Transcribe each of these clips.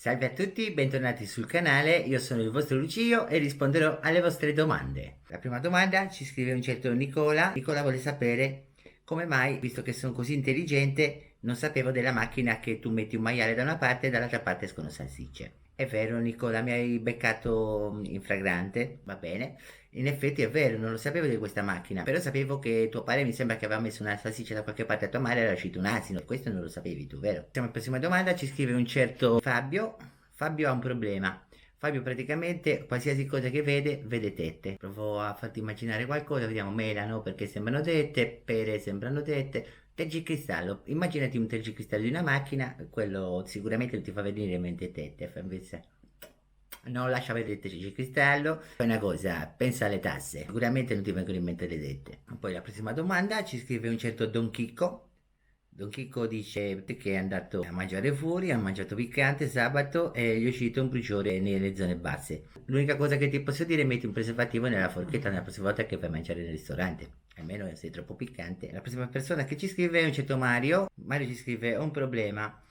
Salve a tutti, bentornati sul canale, io sono il vostro Lucio e risponderò alle vostre domande. La prima domanda ci scrive un certo Nicola. Nicola vuole sapere come mai, visto che sono così intelligente, non sapevo della macchina che tu metti un maiale da una parte e dall'altra parte escono salsicce. È vero Nicola, mi hai beccato in fragrante, va bene. In effetti è vero, non lo sapevo di questa macchina, però sapevo che tuo padre mi sembra che aveva messo una salsiccia da qualche parte a tua madre e era uscito un asino. Questo non lo sapevi tu, vero? Siamo alla prossima domanda, ci scrive un certo Fabio. Fabio ha un problema. Fabio praticamente qualsiasi cosa che vede, vede tette. Provo a farti immaginare qualcosa, vediamo melano perché sembrano tette, pere sembrano tette, tergicristallo. Immaginati un tergicristallo di una macchina, quello sicuramente non ti fa vedere in mente tette, fa invece non lascia vedere il tergicristallo. Fai una cosa, pensa alle tasse, sicuramente non ti vengono in mente le tette. Poi la prossima domanda ci scrive un certo Don Chicco. Don Chicco dice che è andato a mangiare fuori, ha mangiato piccante sabato e gli è uscito un bruciore nelle zone basse. L'unica cosa che ti posso dire è metti un preservativo nella forchetta nella prossima volta che vai a mangiare nel ristorante. Almeno se sei troppo piccante. La prossima persona che ci scrive è un certo Mario. Mario ci scrive: ho un problema.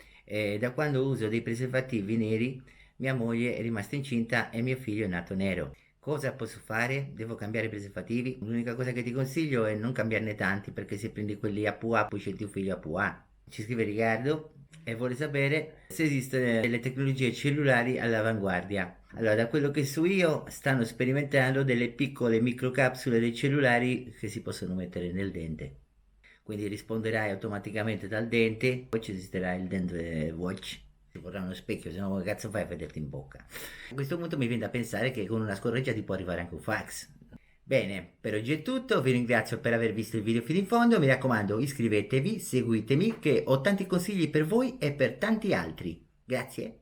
Da quando uso dei preservativi neri mia moglie è rimasta incinta e mio figlio è nato nero. Cosa posso fare? Devo cambiare i preservativi? L'unica cosa che ti consiglio è non cambiarne tanti perché se prendi quelli a PUA poi scendi un figlio a PUA. Ci scrive Riccardo e vuole sapere se esistono delle tecnologie cellulari all'avanguardia. Allora, da quello che so io, stanno sperimentando delle piccole microcapsule dei cellulari che si possono mettere nel dente. Quindi risponderai automaticamente dal dente, poi ci esisterà il dente watch. Ti vorrà uno specchio, se no come cazzo fai a vederti in bocca? A questo punto mi viene da pensare che con una scorreggia ti può arrivare anche un fax. Bene, per oggi è tutto, vi ringrazio per aver visto il video fino in fondo, mi raccomando iscrivetevi, seguitemi che ho tanti consigli per voi e per tanti altri. Grazie.